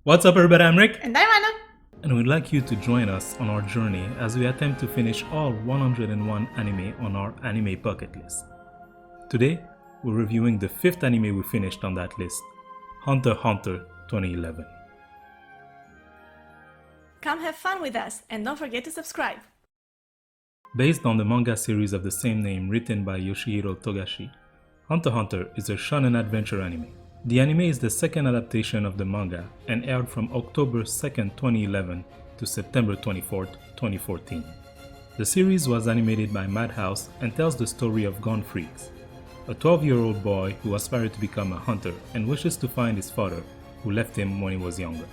What's up, everybody? I'm Rick, And I'm Anna. and we'd like you to join us on our journey as we attempt to finish all 101 anime on our anime bucket list. Today, we're reviewing the 5th anime we finished on that list, Hunter x Hunter 2011. Come have fun with us and don't forget to subscribe. Based on the manga series of the same name written by Yoshihiro Togashi, Hunter x Hunter is a shonen adventure anime. The anime is the second adaptation of the manga and aired from October 2nd, 2011 to September 24th, 2014. The series was animated by Madhouse and tells the story of Gon Freaks, a 12-year-old boy who aspires to become a hunter and wishes to find his father, who left him when he was younger.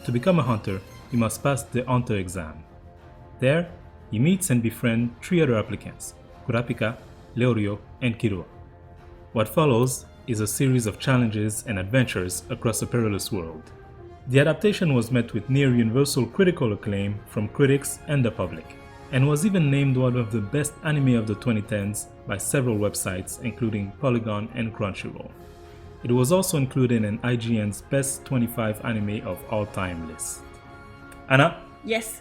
To become a hunter, he must pass the hunter exam. There, he meets and befriends 3 other applicants, Kurapika, Leorio, and Kirua. What follows is a series of challenges and adventures across a perilous world. The adaptation was met with near universal critical acclaim from critics and the public, and was even named one of the best anime of the 2010s by several websites including Polygon and Crunchyroll. It was also included in IGN's Best 25 Anime of All Time list. Anna, Yes,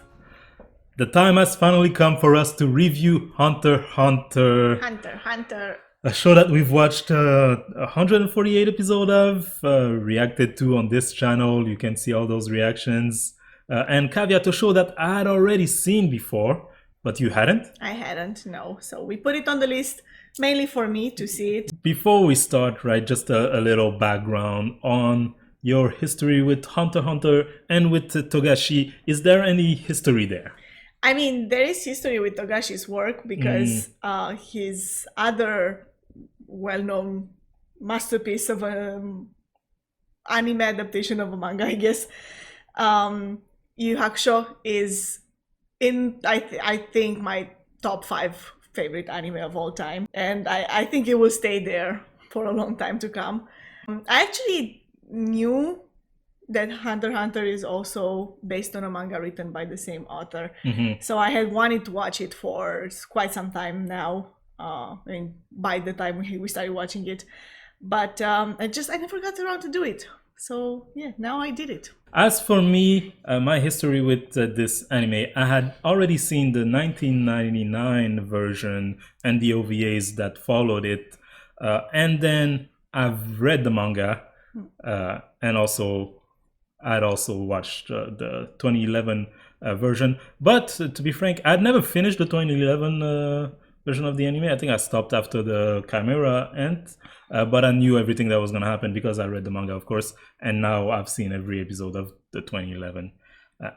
the time has finally come for us to review Hunter x Hunter. Hunter. A show that we've watched 148 episodes of, reacted to on this channel. You can see all those reactions. And caveat, a show that I had already seen before, but you hadn't. I hadn't, no. So we put it on the list mainly for me to see it. Before we start, right, just a little background on your history with Hunter x Hunter and with Togashi. Is there any history there? I mean, there is history with Togashi's work because his other well-known masterpiece of an anime adaptation of a manga, I guess, Yu Hakusho is in, I think, my top 5 favorite anime of all time. And I think it will stay there for a long time to come. I actually knew that Hunter x Hunter is also based on a manga written by the same author. So I had wanted to watch it for quite some time now. I mean, by the time we started watching it. But I never got around to do it. So yeah, now I did it. As for me, my history with this anime, I had already seen the 1999 version and the OVAs that followed it. And then I've read the manga and I'd also watched the 2011 version. But to be frank, I'd never finished the 2011 version of the anime. I think I stopped after the Chimera end, but I knew everything that was going to happen because I read the manga, of course. And now I've seen every episode of the 2011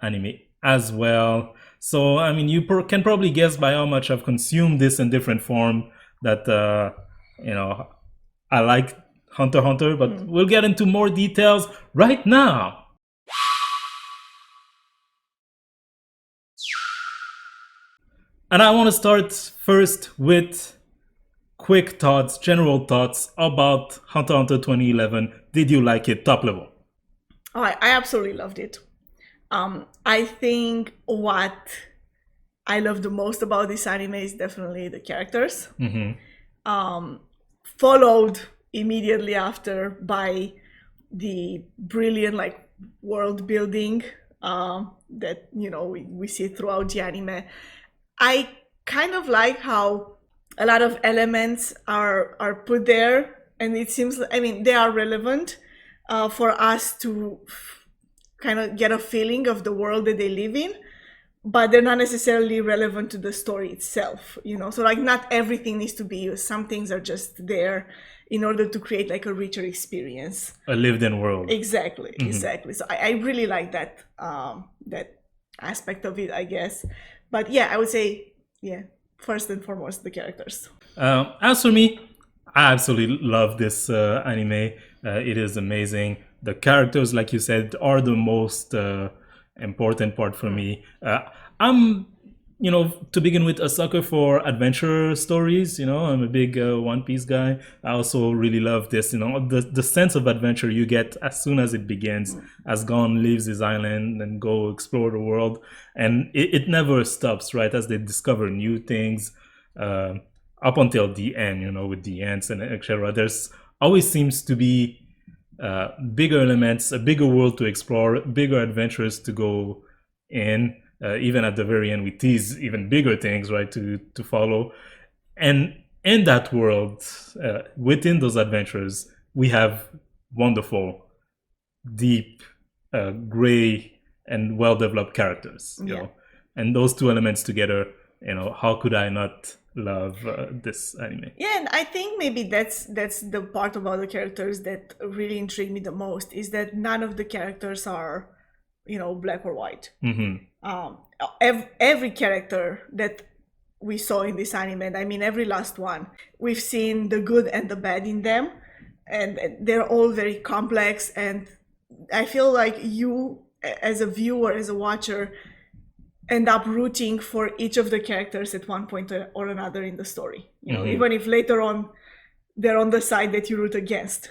anime as well. So, I mean, you can probably guess by how much I've consumed this in different form that, I like Hunter x Hunter, but we'll get into more details right now. And I want to start first with quick thoughts, general thoughts about Hunter x Hunter 2011. Did you like it top level? Oh, I absolutely loved it. I think what I love the most about this anime is definitely the characters. Followed immediately after by the brilliant world building that we see throughout the anime. I kind of like how a lot of elements are put there, and it seems, I mean, they are relevant for us to kind of get a feeling of the world that they live in, but they're not necessarily relevant to the story itself, So not everything needs to be used. Some things are just there in order to create a richer experience. A lived-in world. Exactly. So I really like that that aspect of it, I guess. But yeah, I would say, first and foremost, the characters. As for me, I absolutely love this anime. It is amazing. The characters, like you said, are the most important part for me. I'm, to begin with, a sucker for adventure stories. I'm a big One Piece guy. I also really love this, the sense of adventure you get as soon as it begins, as Gon leaves his island and go explore the world. And it never stops, right, as they discover new things up until the end, with the ants and etc. There's always seems to be bigger elements, a bigger world to explore, bigger adventures to go in. Even at the very end, we tease even bigger things, right, to follow. And in that world, within those adventures, we have wonderful, deep, gray, and well-developed characters. You know, and those two elements together, how could I not love this anime? Yeah, and I think maybe that's the part about the characters that really intrigued me the most, is that none of the characters are, black or white. Every character that we saw in this anime, and I mean every last one, we've seen the good and the bad in them, and they're all very complex. And I feel like you, as a viewer, as a watcher, end up rooting for each of the characters at one point or another in the story. Even if later on they're on the side that you root against.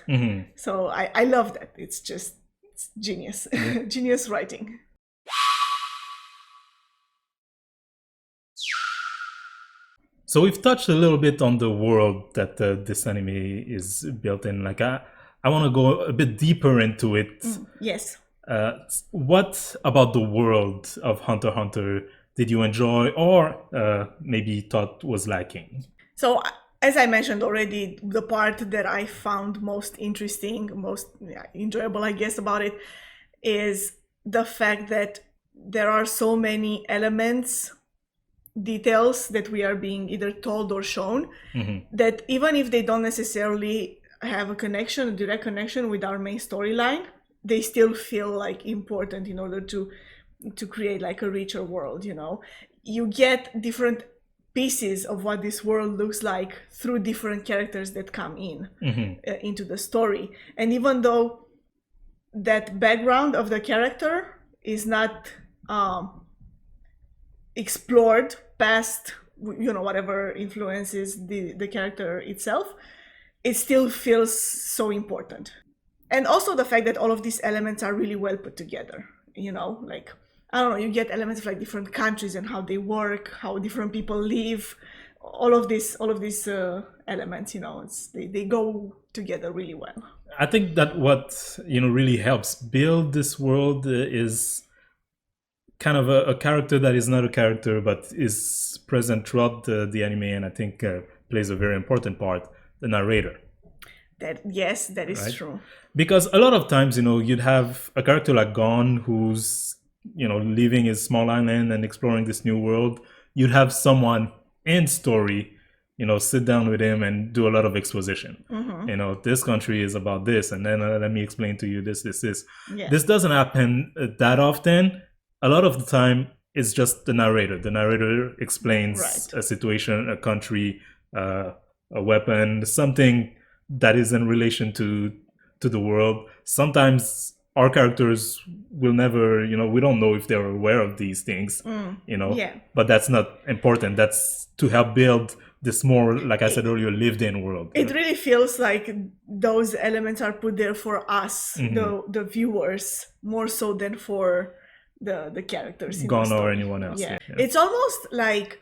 So I love that. It's genius, genius writing. So we've touched a little bit on the world that this anime is built in. Like I want to go a bit deeper into it. Yes. What about the world of Hunter x Hunter did you enjoy, or maybe thought was lacking? So, as I mentioned already, the part that I found most interesting, most enjoyable, I guess, about it is the fact that there are so many elements, details that we are being either told or shown, that even if they don't necessarily have a direct connection with our main storyline, they still feel like important in order to create like a richer world. You get different pieces of what this world looks like through different characters that come into the story. And even though that background of the character is not explored past whatever influences the character itself, it still feels so important. And also the fact that all of these elements are really well put together. Like, I don't know, you get elements of like different countries and how they work, how different people live, all of these elements, they go together really well. I think that what really helps build this world is kind of a character that is not a character but is present throughout the anime, and I think plays a very important part, the narrator. That is right? True. Because a lot of times, you'd have a character like Gon who's, leaving his small island and exploring this new world. You'd have someone in story, sit down with him and do a lot of exposition. This country is about this, and then let me explain to you this. Yeah. This doesn't happen that often. A lot of the time, it's just the narrator. The narrator explains a situation, a country, a weapon, something that is in relation to the world. Sometimes our characters will never, we don't know if they're aware of these things, but that's not important. That's to help build this more, like I said earlier, lived in world. It really feels like those elements are put there for us, the viewers, more so than for the characters. Gon or anyone else. Yeah. It's almost like,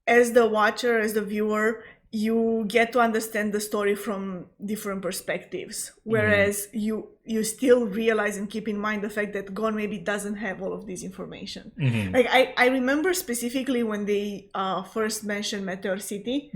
as the watcher, as the viewer, you get to understand the story from different perspectives, whereas you still realize and keep in mind the fact that Gon maybe doesn't have all of this information. Like I remember specifically when they first mentioned Meteor City,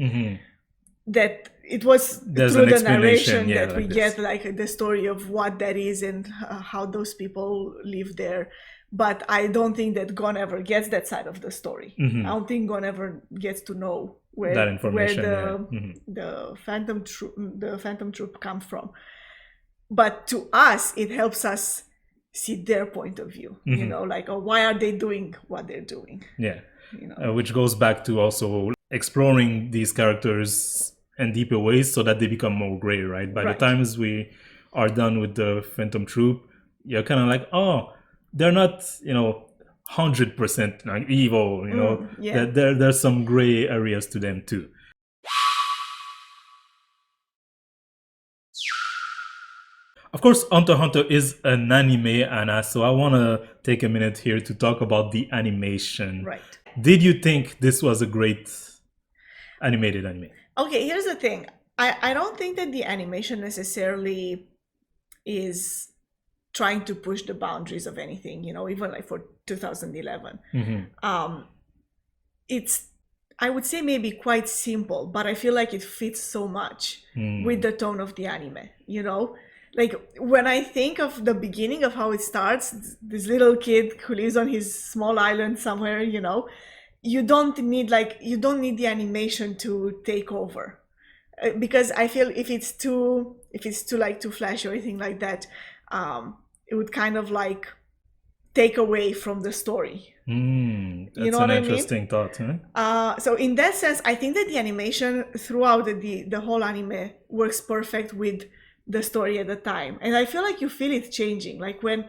that it was through the narration that we get like the story of what that is and how those people live there. But I don't think that Gon ever gets that side of the story. I don't think Gon ever gets to know where the Phantom Troop comes from. But to us, it helps us see their point of view. Like, why are they doing what they're doing? Yeah, which goes back to also exploring these characters in deeper ways so that they become more gray. Right. By the times we are done with the Phantom Troop, you're kind of like, oh, they're not, 100% like evil, there's some gray areas to them too. Of course, Hunter x Hunter is an anime, Anna, so I want to take a minute here to talk about the animation. Right. Did you think this was a great animated anime? Okay, here's the thing. I don't think that the animation necessarily is trying to push the boundaries of anything, even like for 2011. It's, I would say, maybe quite simple, but I feel like it fits so much with the tone of the anime, Like when I think of the beginning of how it starts, this little kid who lives on his small island somewhere, you don't need the animation to take over. Because I feel if it's too flashy or anything like that, it would kind of like take away from the story. That's an interesting thought, huh? So in that sense, I think that the animation throughout the whole anime works perfect with the story at the time, and I feel like you feel it changing, like when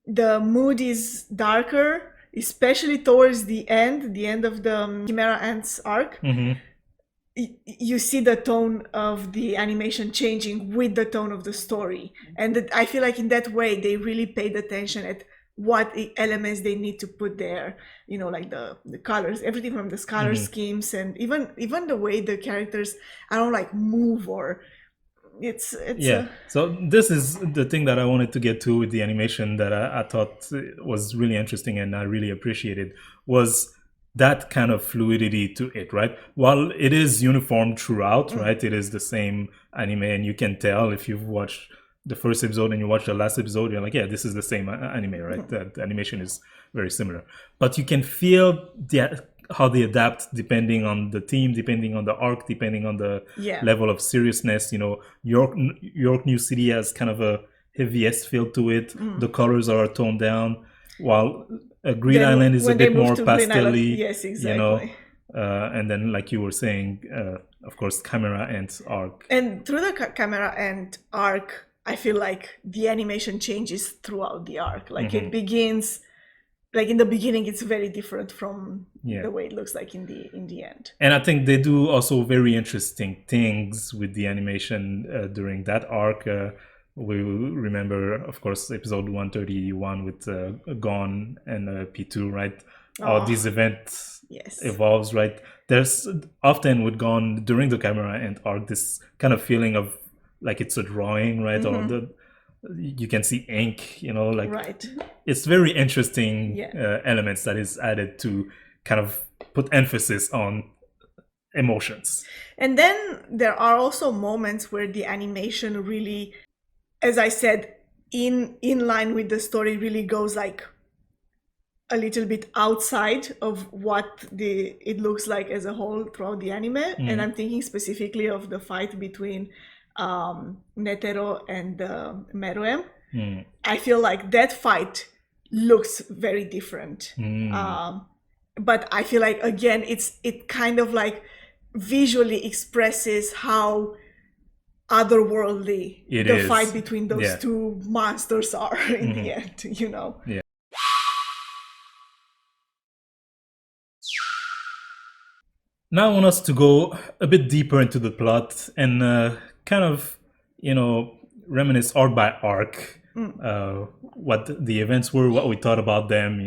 the mood is darker, especially towards the end of the Chimera Ants arc. You see the tone of the animation changing with the tone of the story, and I feel like in that way they really paid attention at what elements they need to put there, like the colors, everything from the color schemes, and even the way the characters, I don't like, move, or it's so this is the thing that I wanted to get to with the animation that I thought was really interesting and I really appreciated, was that kind of fluidity to it, right? While it is uniform throughout, right? It is the same anime, and you can tell if you've watched the first episode and you watch the last episode, you're like, yeah, this is the same anime, right? The animation is very similar, but you can feel how they adapt depending on the theme, depending on the arc, depending on the level of seriousness. York New City has kind of a heaviest feel to it. The colors are toned down, while Green Island is a bit more pastel-y. Yes, exactly. And then, like you were saying, of course, Chimera Ant arc. And through the Chimera Ant arc, I feel like the animation changes throughout the arc. Like it begins, like in the beginning, it's very different from the way it looks like in the end. And I think they do also very interesting things with the animation during that arc. We remember, of course, episode 131 with Gon and P2, right? How this event evolves, right? There's often with Gon during the Chimera Ant arc this kind of feeling of like it's a drawing, right? Or you can see ink, like it's very interesting elements that is added to kind of put emphasis on emotions. And then there are also moments where the animation really, as I said, in line with the story, really goes like a little bit outside of what it looks like as a whole throughout the anime. And I'm thinking specifically of the fight between Netero and Meruem. I feel like that fight looks very different. But I feel like, again, it kind of like visually expresses how otherworldly the fight between those two monsters are in the end, Yeah. Now I want us to go a bit deeper into the plot and kind of, reminisce arc by arc what the events were, what we thought about them,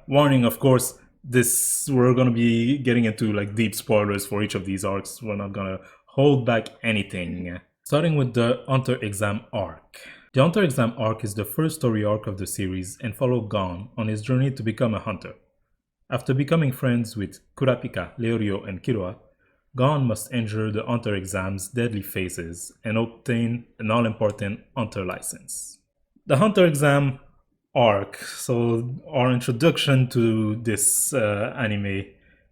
Warning, of course, we're going to be getting into like deep spoilers for each of these arcs. We're not going to hold back anything. Starting with the Hunter Exam arc. The Hunter Exam arc is the first story arc of the series and follows Gon on his journey to become a hunter. After becoming friends with Kurapika, Leorio, and Killua, Gon must endure the Hunter Exam's deadly phases and obtain an all-important Hunter license. The Hunter Exam arc, so our introduction to this anime,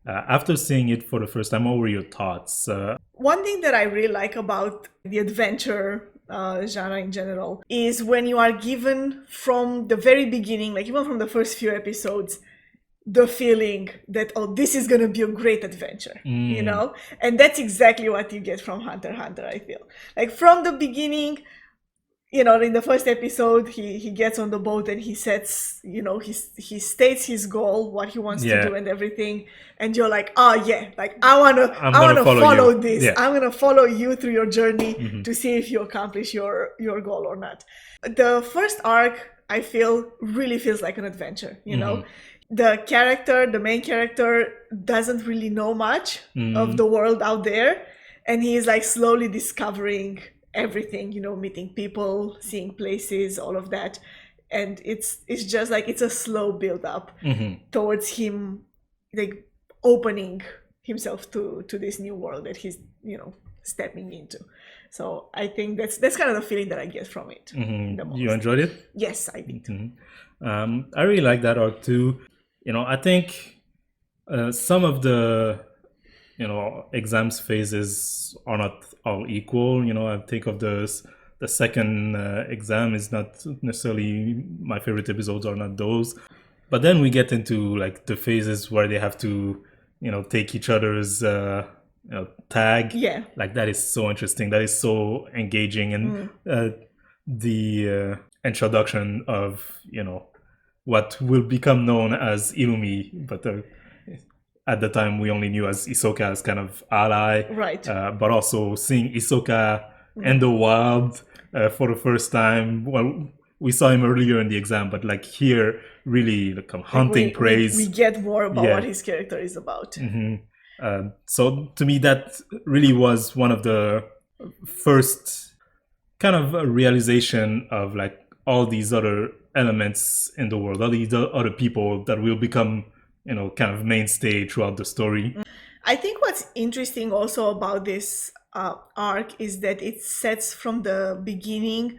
after seeing it for the first time, what were your thoughts? One thing that I really like about the adventure genre in general is when you are given from the very beginning, like even from the first few episodes, the feeling that, oh, this is going to be a great adventure, and that's exactly what you get from Hunter x Hunter. I feel like from the beginning, in the first episode, he gets on the boat and he sets, he states his goal, what he wants to do and everything, and you're like, oh yeah, like I wanna follow this. Yeah. I'm gonna follow you through your journey to see if you accomplish your goal or not. The first arc, I feel, really feels like an adventure. The main character doesn't really know much of the world out there, and he is like slowly discovering everything, you know, meeting people, seeing places, all of that. And it's just like it's a slow build up towards him like opening himself to this new world that he's, you know, stepping into. So I think that's kind of the feeling that I get from it the most. You enjoyed it? Yes, I did. I really like that arc too. You know, I think some of the, you know, exams phases are not all equal. You know, I think of the second exam is not necessarily my favorite episodes, are not those. But then we get into like the phases where they have to, you know, take each other's you know, tag. Yeah. Like that is so interesting. That is so engaging. And the introduction of, you know, what will become known as Illumi, but at the time we only knew as Hisoka as kind of ally. Right. But also seeing Hisoka in the wild for the first time. Well, we saw him earlier in the exam, but like here, really like hunting praise. We get more about what his character is about. So to me, that really was one of the first kind of realization of like all these other elements in the world, all these other people that will become, you know, kind of mainstay throughout the story. I think what's interesting also about this arc is that it sets from the beginning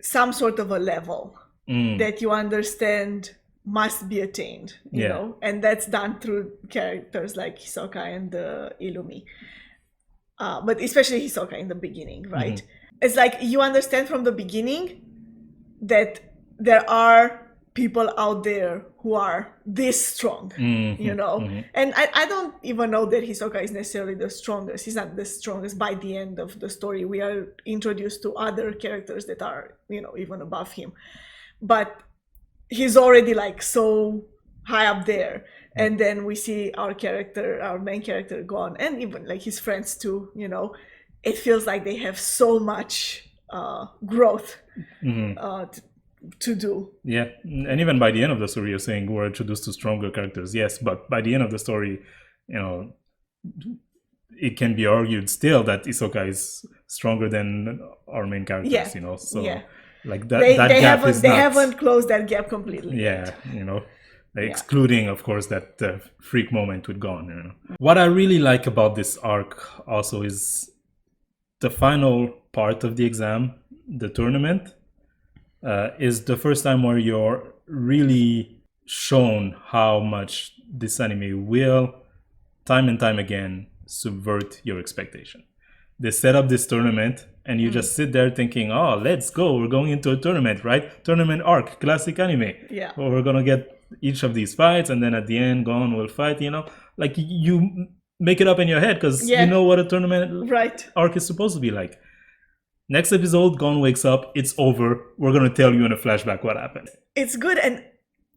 some sort of a level that you understand must be attained, you know, and that's done through characters like Hisoka and Illumi. But especially Hisoka in the beginning, right? It's like you understand from the beginning that there are people out there who are this strong, you know? And I don't even know that Hisoka is necessarily the strongest. He's not the strongest by the end of the story. We are introduced to other characters that are, you know, even above him. But he's already like so high up there. And then we see our main character gone, and even like his friends too, you know. It feels like they have so much growth to do. Yeah, and even by the end of the story, you're saying we're introduced to stronger characters. Yes, but by the end of the story, you know, it can be argued still that Hisoka is stronger than our main characters. You know, so like that gap is they haven't closed that gap completely. Yeah, you know. Excluding, of course, that freak moment with Gon. You know? What I really like about this arc also is the final part of the exam, the tournament, is the first time where you're really shown how much this anime will, time and time again, subvert your expectation. They set up this tournament and you just sit there thinking, oh, let's go. We're going into a tournament, right? Tournament arc, classic anime. Yeah. Well, we're going to get each of these fights, and then at the end, Gon will fight, you know? Like, you make it up in your head because you know what a tournament arc is supposed to be like. Next episode, Gon wakes up, it's over. We're going to tell you in a flashback what happened. It's good, and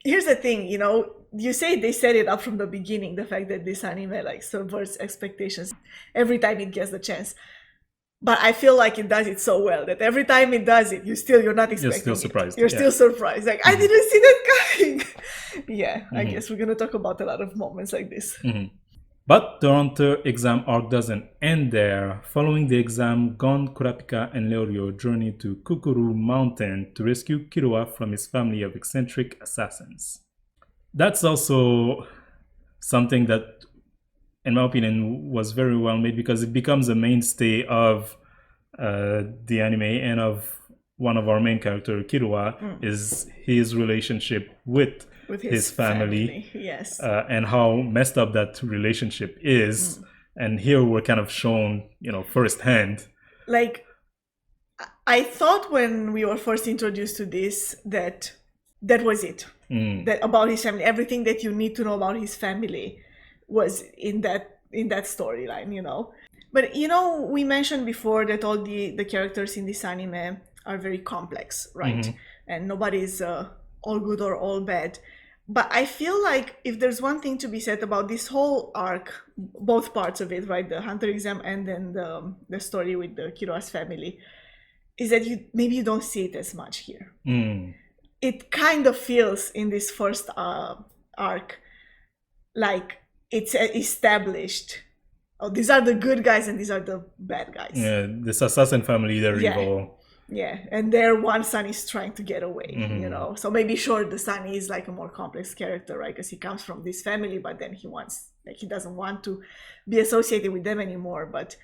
here's the thing, you know, you say they set it up from the beginning, the fact that this anime like subverts expectations every time it gets the chance. But I feel like it does it so well that every time it does it, you're not expecting. You're still surprised. You're still surprised. Like, I didn't see that coming. I guess we're going to talk about a lot of moments like this. But the Hunter exam arc doesn't end there. Following the exam, Gon, Kurapika, and Leorio journey to Kukuru Mountain to rescue Killua from his family of eccentric assassins. That's also something that, in my opinion, was very well made because it becomes a mainstay of the anime and of one of our main characters, Killua, is his relationship with his family. Yes. And how messed up that relationship is. And here we're kind of shown, you know, firsthand. Like, I thought when we were first introduced to this that was it. That about his family, everything that you need to know about his family was in that storyline, you know. But you know, we mentioned before that all the characters in this anime are very complex, right? And nobody's all good or all bad. But I feel like if there's one thing to be said about this whole arc, both parts of it, right, the Hunter exam and then the story with the Killua's family, is that you don't see it as much here. It kind of feels in this first arc like it's established oh, these are the good guys and these are the bad guys. Yeah, this assassin family, they're Yeah. evil. Yeah, and their one son is trying to get away, Mm-hmm. you know. So maybe sure the son is like a more complex character, right? Because he comes from this family, but then he doesn't want to be associated with them anymore. But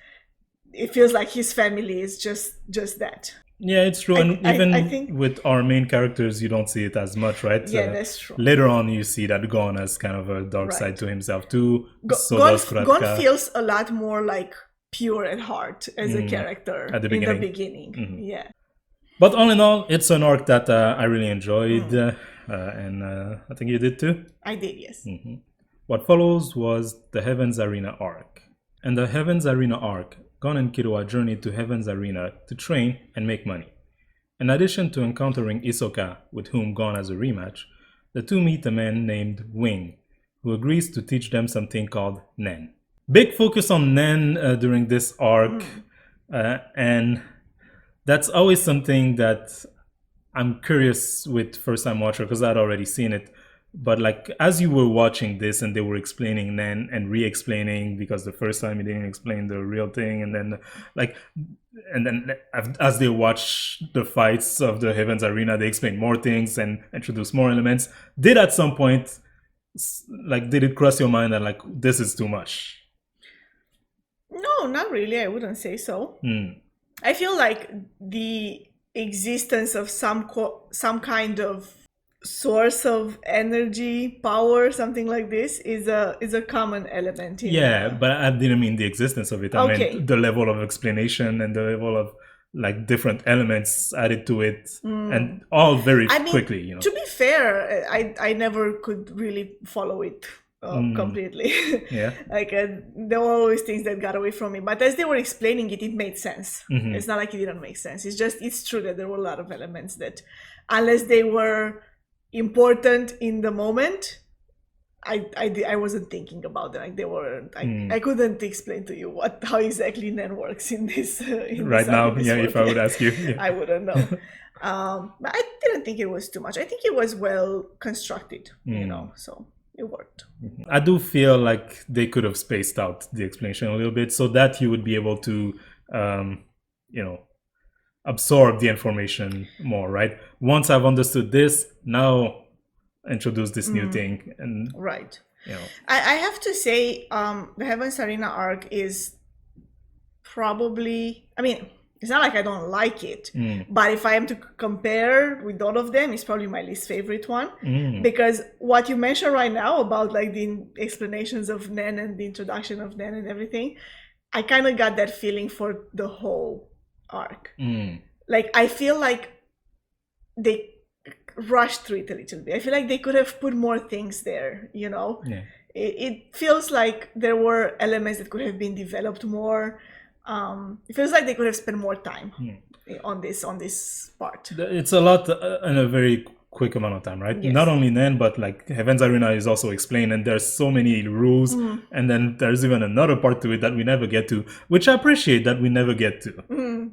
it feels like his family is just that. Yeah, it's true. And I even think- with our main characters, you don't see it as much, right? Yeah, that's true. Later on, you see that Gon has kind of a dark Right. side to himself too. So Gon, does Kratka. Gon feels a lot more like pure at heart as a character At the in the beginning. beginning. Yeah. But all in all, it's an arc that I really enjoyed, and I think you did too. I did, yes. What follows was the Heaven's Arena arc. In the Heaven's Arena arc, Gon and Killua journeyed to Heaven's Arena to train and make money. In addition to encountering Hisoka, with whom Gon has a rematch, the two meet a man named Wing, who agrees to teach them something called Nen. Big focus on Nen during this arc, and that's always something that I'm curious with first-time watcher because I'd already seen it. But like as you were watching this and they were explaining Nen and re-explaining because the first time he didn't explain the real thing, and then as they watch the fights of the Heaven's Arena, they explain more things and introduce more elements. Did at some point, like, did it cross your mind that like this is too much? No, not really. I wouldn't say so. I feel like the existence of some kind of source of energy, power, something like this is a common element. But I didn't mean the existence of it. I meant the level of explanation and the level of like different elements added to it, and all very quickly. You know. To be fair, I never could really follow it completely. Yeah. Like there were always things that got away from me, but as they were explaining it, it made sense. It's not like it didn't make sense. It's true that there were a lot of elements that, unless they were important in the moment, I wasn't thinking about them. Like they were, I couldn't explain to you how exactly Nen works in this. Right now, if I would ask you, I wouldn't know. But I didn't think it was too much. I think it was well constructed, you know, so it worked. I do feel like they could have spaced out the explanation a little bit so that you would be able to, absorb the information more, right? Once I've understood this, now introduce this new thing. And right. You know. I have to say, the Heaven's Arena arc is probably, I mean, it's not like I don't like it, but if I am to compare with all of them, it's probably my least favorite one. Because what you mentioned right now about like the explanations of Nen and the introduction of Nen and everything, I kind of got that feeling for the whole arc. Like I feel like they rushed through it a little bit. I feel like they could have put more things there, you know. It feels like there were elements that could have been developed more. It feels like they could have spent more time on this part. It's a lot in a very quick amount of time, right? Yes. Not only then, but like Heaven's Arena is also explained, and there's so many rules, and then there's even another part to it that we never get to, which I appreciate that we never get to.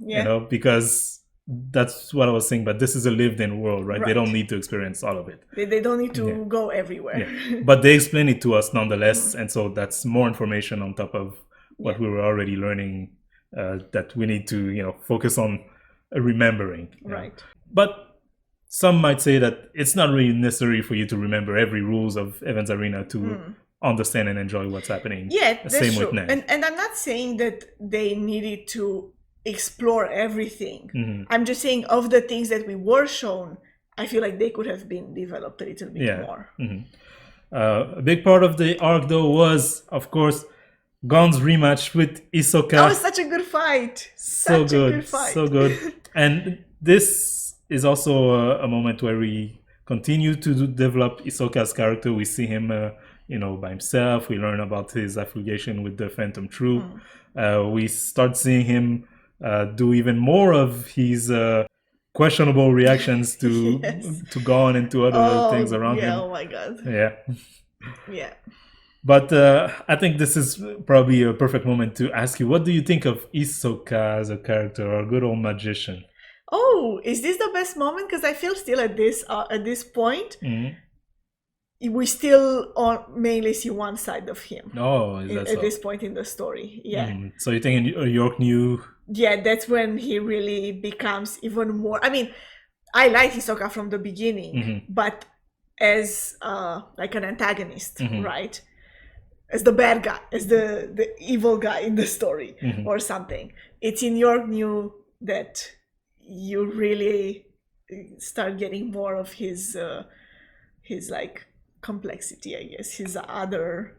You know, because that's what I was saying. But this is a lived-in world, right? They don't need to experience all of it. They don't need to go everywhere. But they explain it to us nonetheless, and so that's more information on top of what we were already learning. That we need to, focus on remembering. Right. But some might say that it's not really necessary for you to remember every rules of Heaven's Arena to understand and enjoy what's happening. Yeah, that's Same true. with Nen. And I'm not saying that they needed to explore everything. I'm just saying of the things that we were shown, I feel like they could have been developed a little bit more. A big part of the arc, though, was, of course, Gon's rematch with Hisoka. That was such a good fight. So good. And this is also a moment where we continue to develop Hisoka's character. We see him, by himself. We learn about his affiliation with the Phantom Troop. We start seeing him do even more of his questionable reactions to Gon and to other things around him. Oh my god. Yeah. But I think this is probably a perfect moment to ask you, what do you think of Hisoka as a character, or a good old magician? Oh, is this the best moment? Because I feel still at this point, we still mainly see one side of him. Oh, is that at so? this point in the story. Yeah. So you think York knew? Yeah, that's when he really becomes even more. I mean, I like Hisoka from the beginning, but as like an antagonist, right? As the bad guy, as the evil guy in the story or something. It's in York New that you really start getting more of his like complexity, I guess, his other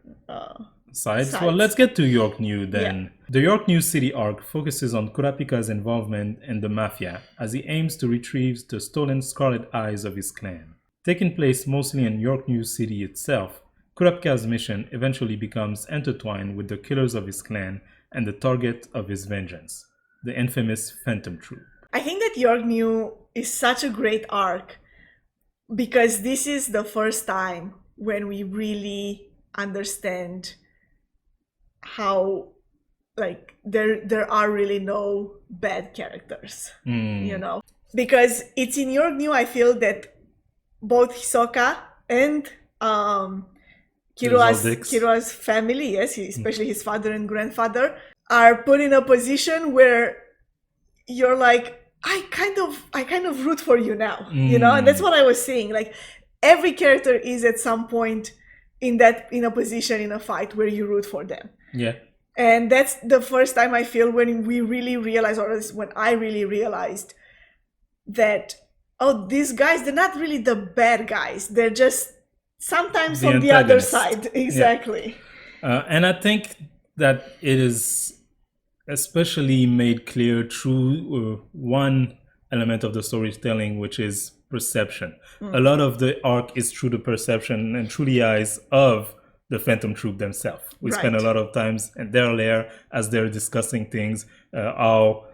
Sides. sides. Well, let's get to York New then. Yeah. The York New City arc focuses on Kurapika's involvement in the mafia as he aims to retrieve the stolen Scarlet Eyes of his clan. Taking place mostly in York New City itself, Kurapika's mission eventually becomes intertwined with the killers of his clan and the target of his vengeance, the infamous Phantom Troop. I think that York New is such a great arc because this is the first time when we really understand how like there are really no bad characters, you know, because it's in York New I feel that both Hisoka and Kirua's family, yes, especially his father and grandfather, are put in a position where you're like, I kind of root for you now, you know, and that's what I was saying. Like every character is at some point in a position in a fight where you root for them. Yeah. And that's the first time I feel when we really realize, or when I really realized that, oh, these guys, they're not really the bad guys. They're just sometimes on the other side. Exactly. Yeah. And I think that it is especially made clear through one element of the storytelling, which is perception. A lot of the arc is through the perception and through the eyes of the Phantom Troop themselves. We spend a lot of times in their lair as they're discussing things, how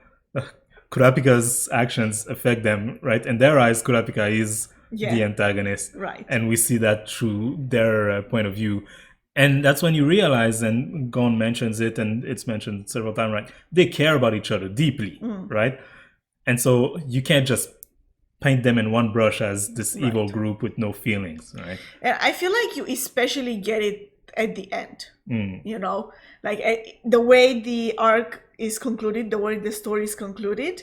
Kurapika's actions affect them, right? In their eyes, Kurapika is the antagonist. Right. And we see that through their point of view. And that's when you realize, and Gon mentions it, and it's mentioned several times, right? They care about each other deeply, right? And so you can't just paint them in one brush as this evil group with no feelings, right? And I feel like you especially get it at the end, you know? Like the way the arc is concluded, the way the story is concluded,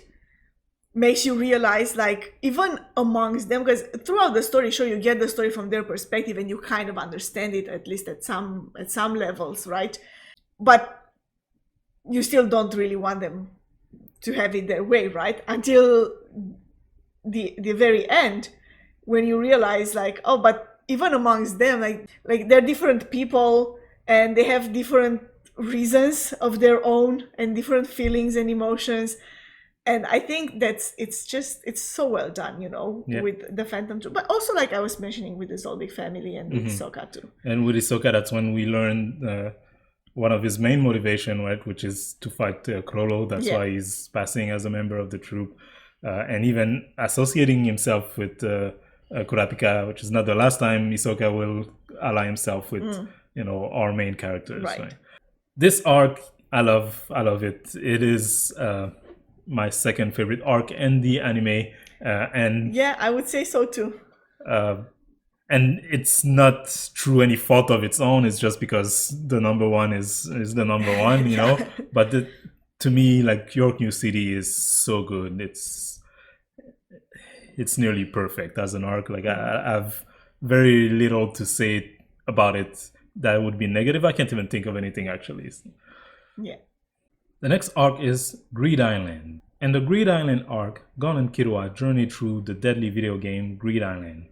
makes you realize, like, even amongst them, because throughout the story, sure, you get the story from their perspective and you kind of understand it, at least at some levels, right? But you still don't really want them to have it their way, right? Until the very end, when you realize, like, oh, but even amongst them, like they're different people and they have different reasons of their own and different feelings and emotions. And I think it's so well done, you know, with the Phantom Troop, but also, like I was mentioning, with the Zoldyck family and with Hisoka too. And with Hisoka, that's when we learn one of his main motivation, right, which is to fight Krollo. That's why he's passing as a member of the troop, and even associating himself with Kurapika, which is not the last time Hisoka will ally himself with, you know, our main characters. Right. This arc, I love it. It is my second favorite arc in the anime, and yeah, I would say so too. And it's not through any fault of its own. It's just because the number one is the number one, you know. But to me, like, York New City is so good. It's nearly perfect as an arc. Like I have very little to say about it that would be negative. I can't even think of anything actually. Yeah. The next arc is Greed Island. In the Greed Island arc, Gon and Killua journey through the deadly video game Greed Island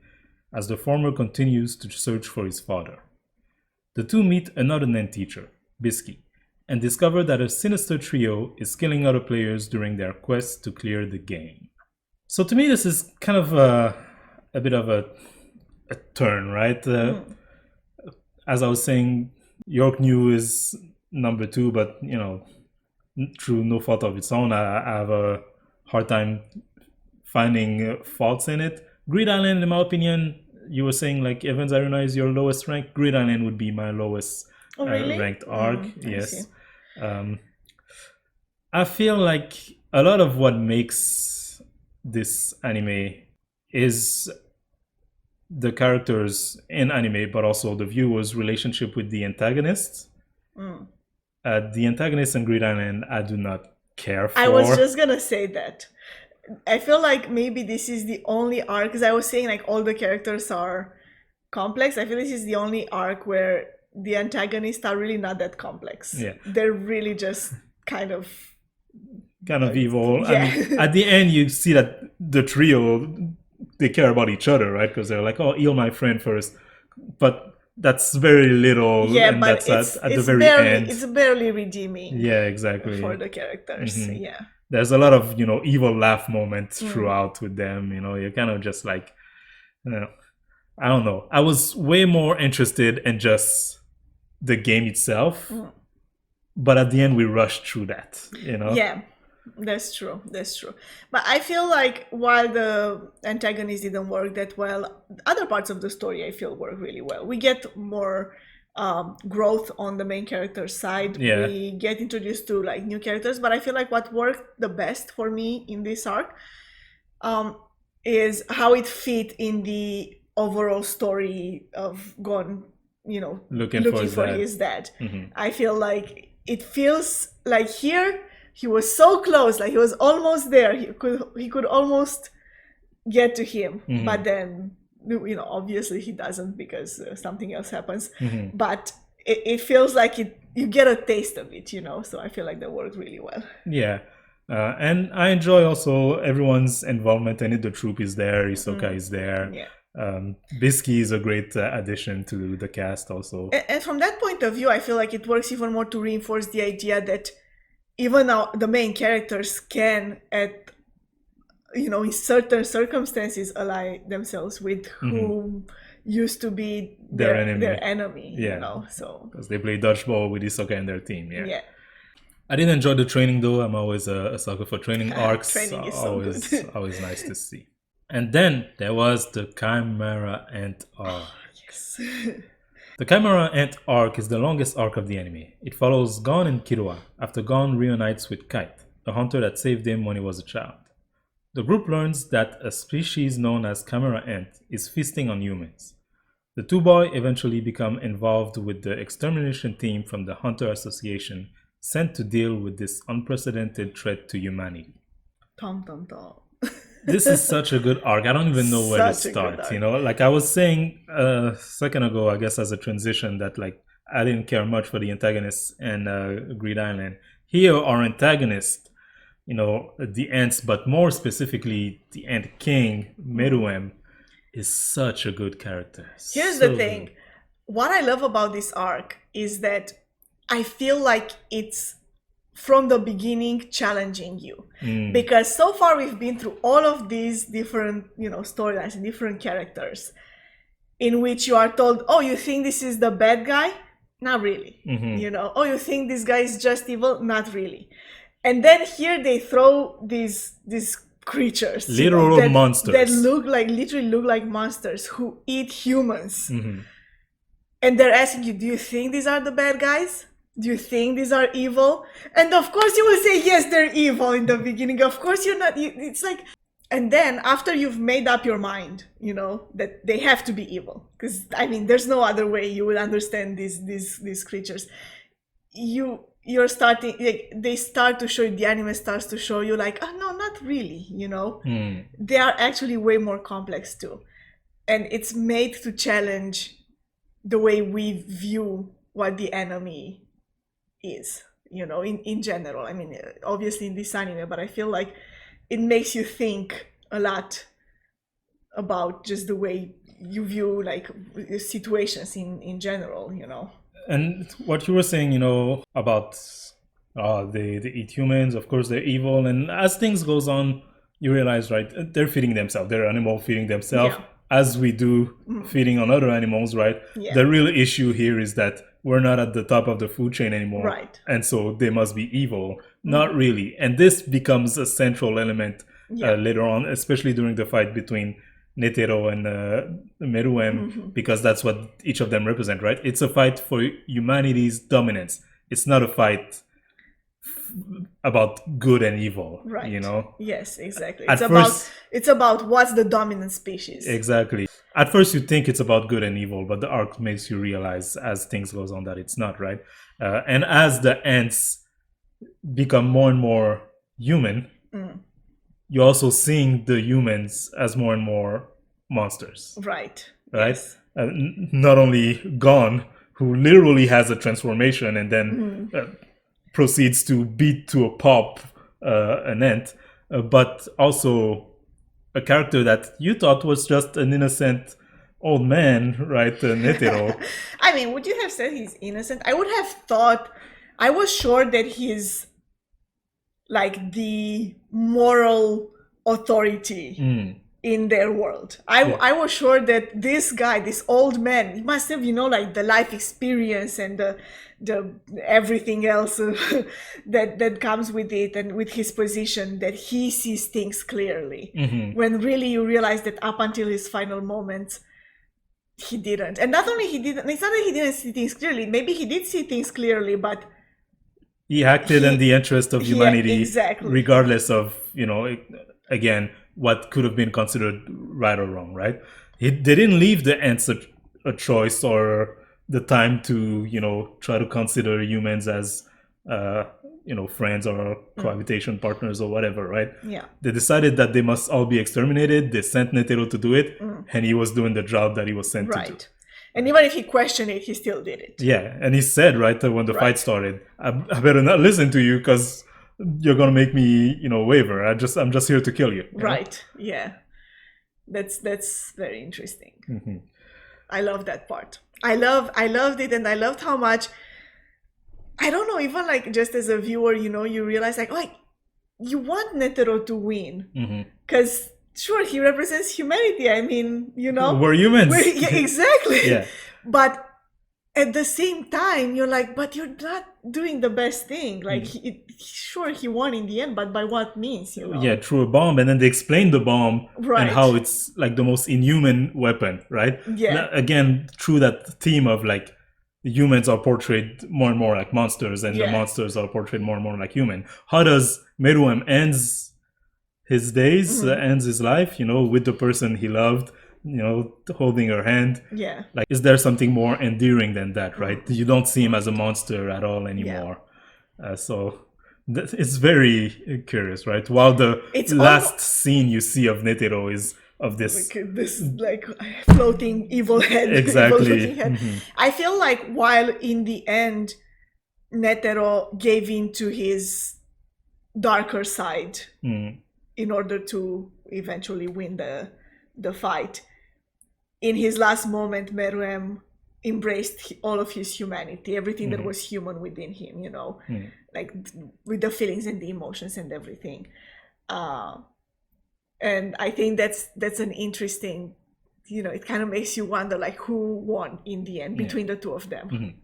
as the former continues to search for his father. The two meet another Nen teacher, Bisky, and discover that a sinister trio is killing other players during their quest to clear the game. So to me, this is kind of a bit of a turn, right? As I was saying, York New is number 2, but, you know, through no fault of its own, I have a hard time finding faults in it. Greed Island, in my opinion, you were saying, like, Evans Arena is your lowest rank. Greed Island would be my lowest ranked arc. Yes. I feel like a lot of what makes this anime is the characters in anime, but also the viewers' relationship with the antagonists. The antagonists in Grid Island, I do not care for. I was just gonna say that. I feel like maybe this is the only arc, because I was saying like all the characters are complex. I feel this is the only arc where the antagonists are really not that complex. Yeah. They're really just kind of evil. Yeah. I mean, at the end, you see that the trio, they care about each other, right? Because they're like, oh, heal my friend first. But that's very little. Yeah, and but that's at the very barely, end. it's barely redeeming. Yeah, exactly. For the characters, yeah. There's a lot of, evil laugh moments throughout with them. You're kind of just like, I don't know. I was way more interested in just the game itself. But at the end, we rushed through that, Yeah, that's true. That's true. But I feel like while the antagonist didn't work that well, other parts of the story I feel work really well. We get more growth on the main character side. Yeah. We get introduced to like new characters, but I feel like what worked the best for me in this arc is how it fit in the overall story of Gon, looking for his dad. I feel like it feels like here he was so close, like he was almost there. He could almost get to him, but then obviously he doesn't because something else happens. But it feels like you get a taste of it, So I feel like that worked really well. Yeah. And I enjoy also everyone's involvement in it. The troop is there, Hisoka is there. Yeah. Bisky is a great addition to the cast also. And from that point of view, I feel like it works even more to reinforce the idea that even now the main characters can, in certain circumstances, ally themselves with whom used to be their enemy. Yeah. So because they play dodgeball with Hisoka and their team. Yeah. I did enjoy the training though. I'm always a sucker for training arcs. Training is so good. Always nice to see. And then there was the Chimera Ant arc. Yes. The Chimera Ant arc is the longest arc of the anime. It follows Gon and Killua after Gon reunites with Kite, a hunter that saved him when he was a child. The group learns that a species known as Chimera Ant is feasting on humans. The two boys eventually become involved with the extermination team from the Hunter Association sent to deal with this unprecedented threat to humanity. Tom, tom, tom. This is such a good arc. I don't even know where to start. Like I was saying a second ago, I guess as a transition, that like I didn't care much for the antagonists and Grid Island. Here, our antagonist, the ants, but more specifically, the Ant King, Meruem, is such a good character. Here's the thing. Good. What I love about this arc is that I feel like it's from the beginning challenging you, because so far we've been through all of these different storylines and different characters in which you are told, oh, you think this is the bad guy? Not really. Oh, you think this guy is just evil? Not really. And then here they throw these creatures, literal monsters that literally look like monsters who eat humans, and they're asking you, do you think these are the bad guys? Do you think these are evil? And of course you will say, yes, they're evil in the beginning. Of course you're not. It's like, and then after you've made up your mind, that they have to be evil. Because, I mean, there's no other way you will understand these creatures. You're starting, like, they start to show you, the anime starts to show you like, oh, no, not really, They are actually way more complex too. And it's made to challenge the way we view what the enemy is, in general. I mean, obviously in this anime, but I feel like it makes you think a lot about just the way you view like situations in general, And what you were saying, about they eat humans, of course they're evil, and as things goes on, you realize, right, they're feeding themselves, they're animal feeding themselves, as we do feeding on other animals, right? The real issue here is that we're not at the top of the food chain anymore. Right. And so they must be evil. Not really. And this becomes a central element later on, especially during the fight between Netero and Meruem, because that's what each of them represent, right? It's a fight for humanity's dominance. It's not a fight about good and evil, Right. you know? Yes, exactly. At It's first, it's about what's the dominant species. exactly. At first, you think it's about good and evil, but the arc makes you realize as things goes on that it's not, right? And as the ants become more and more human, you're also seeing the humans as more and more monsters, Right. right? Yes. Not only Gon, who literally has a transformation and then proceeds to beat to a pulp an ant, but also a character that you thought was just an innocent old man, right? Netero. I mean, would you have said he's innocent? I would have thought, I was sure that he's like the moral authority in their world. I was sure that this guy, this old man, he must have, like the life experience and the everything else that comes with it, and with his position, that he sees things clearly. When really you realize that up until his final moments, he didn't. And not only he didn't, it's not that he didn't see things clearly. Maybe he did see things clearly, but he acted in the interest of humanity, exactly. regardless of, again, what could have been considered right or wrong, right? They didn't leave the ants a choice or the time to, try to consider humans as, friends or cohabitation partners or whatever, right? Yeah. They decided that they must all be exterminated. They sent Netero to do it, and he was doing the job that he was sent to do. And even if he questioned it, he still did it. Yeah, and he said, right, when the fight started, I better not listen to you because you're gonna make me, waver. I'm just here to kill you. Right. Yeah. That's very interesting. I love that part. I loved it, and I loved how much, I don't know, even like just as a viewer, you realize like you want Netero to win. Because sure, he represents humanity. I mean, we're humans. Yeah, exactly. Yeah. But at the same time, you're like, but you're not doing the best thing. Like, sure, he won in the end, but by what means? Yeah, through a bomb, and then they explain the bomb and how it's like the most inhuman weapon, right? Yeah. Again, through that theme of like humans are portrayed more and more like monsters, and the monsters are portrayed more and more like human. How does Meruem ends his days, ends his life, with the person he loved, holding her hand? Yeah. Like, is there something more endearing than that, right? You don't see him as a monster at all anymore. So it's very curious, right? While the last scene you see of Netero is of this like floating evil head. Exactly. I feel like while in the end Netero gave in to his darker side in order to eventually win the fight, in his last moment Meruem embraced all of his humanity, everything that was human within him, like with the feelings and the emotions and everything. And I think that's an interesting, it kind of makes you wonder like who won in the end between the two of them.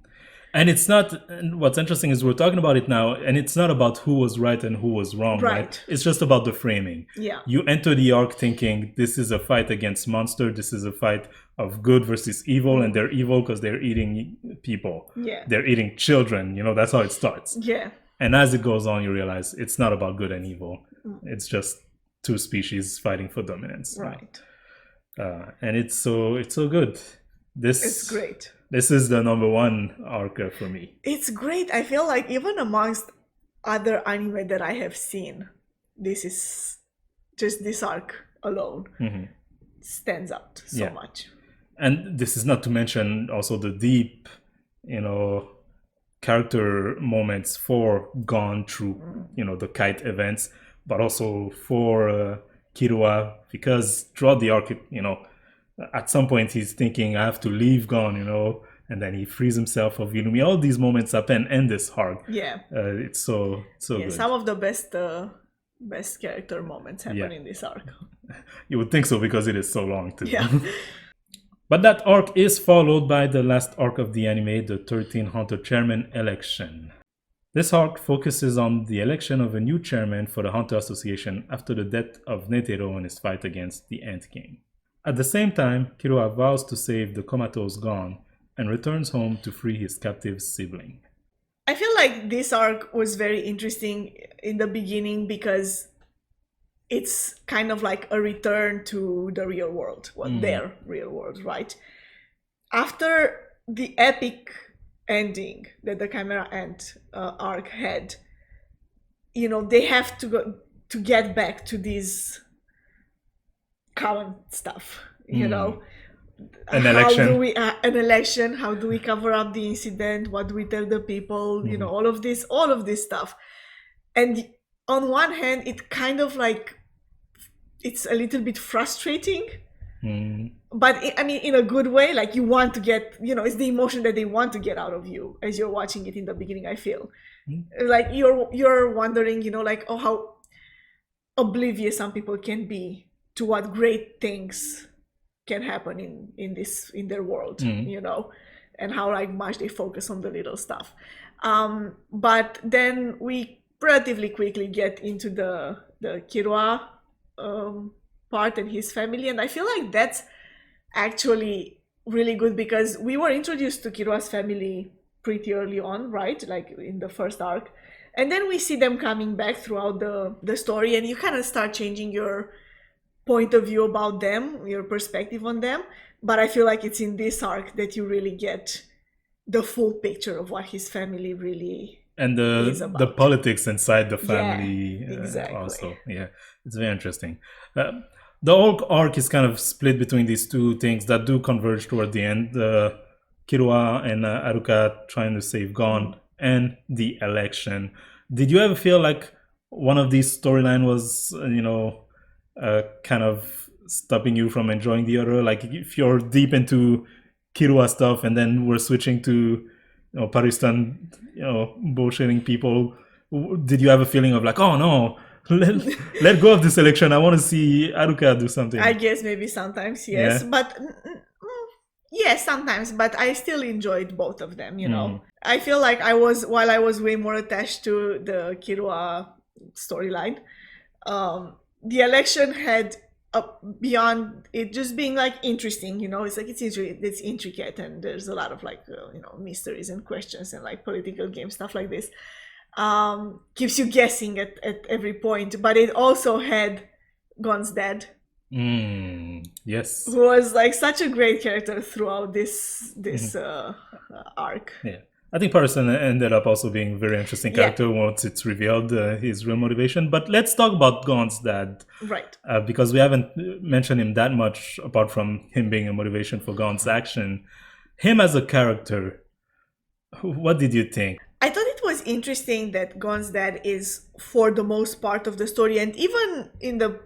And it's not, and what's interesting is we're talking about it now, and it's not about who was right and who was wrong, right? It's just about the framing. Yeah. You enter the arc thinking this is a fight against monster, this is a fight of good versus evil, and they're evil because they're eating people. Yeah. They're eating children, that's how it starts. Yeah. And as it goes on, you realize it's not about good and evil. It's just two species fighting for dominance. Right. And it's so good. It's great. This is the number one arc for me. It's great. I feel like even amongst other anime that I have seen, this is just this arc alone stands out so much. And this is not to mention also the deep, character moments for Gon through, the kite events, but also for Kirua, because throughout the arc, at some point he's thinking, I have to leave Gon, and then he frees himself of Yulumi. All these moments up and end this arc. Yeah. It's so good. Some of the best character moments happen in this arc. You would think so because it is so long too. Yeah. But that arc is followed by the last arc of the anime, the 13 Hunter Chairman election. This arc focuses on the election of a new chairman for the Hunter Association after the death of Netero in his fight against the Ant King. At the same time, Kirua vows to save the comatose Gon and returns home to free his captive sibling. I feel like this arc was very interesting in the beginning because it's kind of like a return to the real world, their real world, right? After the epic ending that the Chimera Ant arc had, they have to go to get back to this common stuff, An election. An election, how do we cover up the incident, what do we tell the people, all of this stuff. And on one hand, it kind of like, it's a little bit frustrating, but I mean, in a good way. Like, you want to get, it's the emotion that they want to get out of you as you're watching it in the beginning. I feel like you're wondering, like, oh, how oblivious some people can be to what great things can happen in their world, and how like much they focus on the little stuff. But then we relatively quickly get into the Kirua part and his family, and I feel like that's actually really good because we were introduced to Kirua's family pretty early on, right? Like in the first arc. And then we see them coming back throughout the story, and you kind of start changing your point of view about them, your perspective on them. But I feel like it's in this arc that you really get the full picture of what his family really and is the about. politics inside the family. Exactly. Also, yeah, it's very interesting. The whole arc is kind of split between these two things that do converge toward the end. Kirua and Aruka trying to save Gon, and the election. Did you ever feel like one of these storyline was, kind of stopping you from enjoying the other? Like, if you're deep into Kirua stuff and then we're switching to, Paristan, bullshitting people, did you have a feeling of like, oh no, let go of this election, I want to see Aruka do something? I guess maybe sometimes, yes. Yeah. But yes, sometimes, but I still enjoyed both of them, I feel like while I was way more attached to the Kirua storyline, the election had, beyond it just being like interesting, it's like it's intricate, and there's a lot of like mysteries and questions and like political game stuff like this, keeps you guessing at every point. But it also had Gon's dad, yes, who was like such a great character throughout this arc. Yeah, I think Paristan ended up also being a very interesting character once it's revealed his real motivation. But let's talk about Gon's dad, right? Because we haven't mentioned him that much, apart from him being a motivation for Gon's action. Him as a character, what did you think? I thought it was interesting that Gon's dad is, for the most part of the story, and even in the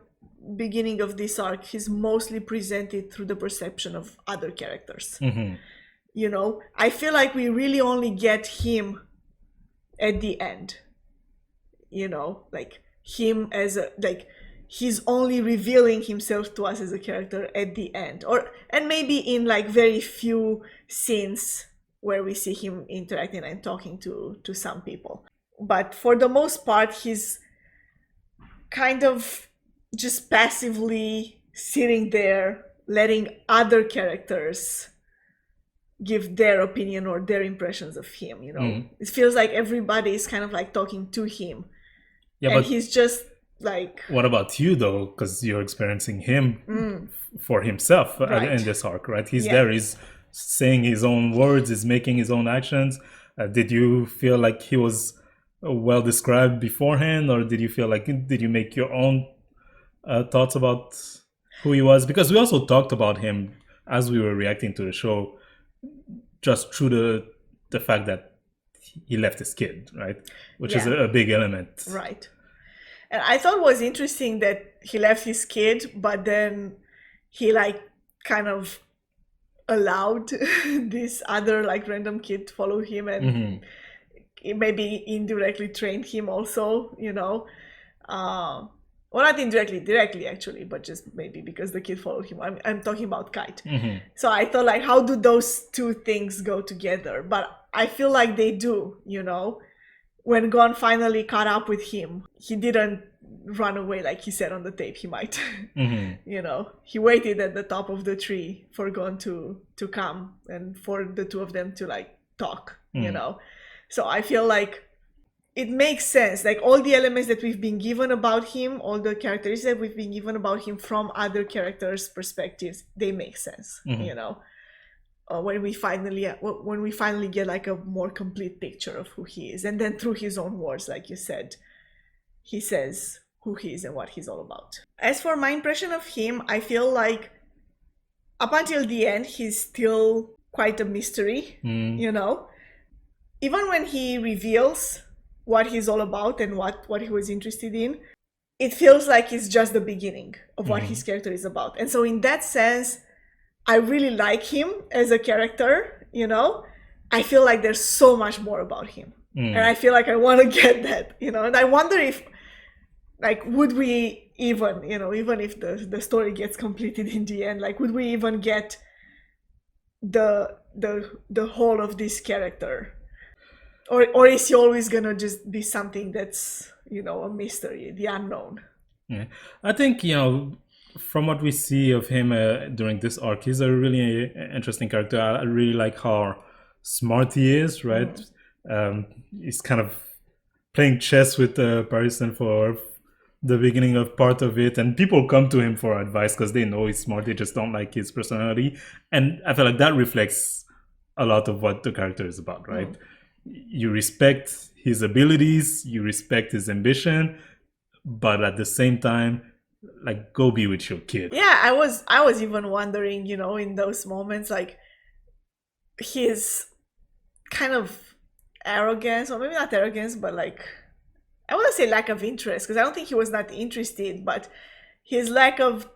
beginning of this arc, he's mostly presented through the perception of other characters. I feel like we really only get him at the end, like him as he's only revealing himself to us as a character at the end, and maybe in like very few scenes where we see him interacting and talking to some people. But for the most part, he's kind of just passively sitting there, letting other characters give their opinion or their impressions of him. It feels like everybody is kind of like talking to him, and but he's just like, what about you though? Because you're experiencing him for himself, right, in this arc, right? He's there, he's saying his own words, he's making his own actions. Did you feel like he was well described beforehand, or did you feel like, did you make your own thoughts about who he was? Because we also talked about him as we were reacting to the show, just through the fact that he left his kid, right? Which is a big element. Right. And I thought it was interesting that he left his kid, but then he like kind of allowed this other like random kid to follow him, and maybe indirectly trained him also, well, not indirectly, directly actually, but just maybe because the kid followed him. I'm talking about Kite. So I thought, like, how do those two things go together? But I feel like they do, When Gon finally caught up with him, he didn't run away like he said on the tape he might. He waited at the top of the tree for Gon to come and for the two of them to like talk, So I feel like it makes sense. Like all the elements that we've been given about him, all the characteristics that we've been given about him from other characters' perspectives, they make sense. You know, when we finally get like a more complete picture of who he is, and then through his own words, like you said, he says who he is and what he's all about. As for my impression of him, I feel like up until the end, he's still quite a mystery, you know? Even when he reveals what he's all about and what he was interested in, it feels like it's just the beginning of what his character is about. And so in that sense, I really like him as a character, you know? I feel like there's so much more about him. And I feel like I want to get that, you know? And I wonder if, like, would we even, you know, even if the story gets completed in the end, like, would we even get the whole of this character? Or is he always gonna just be something that's, you know, a mystery, the unknown? Yeah. I think, you know, from what we see of him during this arc, he's a really interesting character. I really like how smart he is, right? He's kind of playing chess with Parison for the beginning of part of it, and people come to him for advice because they know he's smart. They just don't like his personality, and I feel like that reflects a lot of what the character is about, right? You respect his abilities, you respect his ambition, but at the same time, like, go be with your kid. Yeah, I was even wondering, you know, in those moments, like, his kind of arrogance, or maybe not arrogance, but like, I wouldn't say lack of interest, because I don't think he was not interested, but his lack of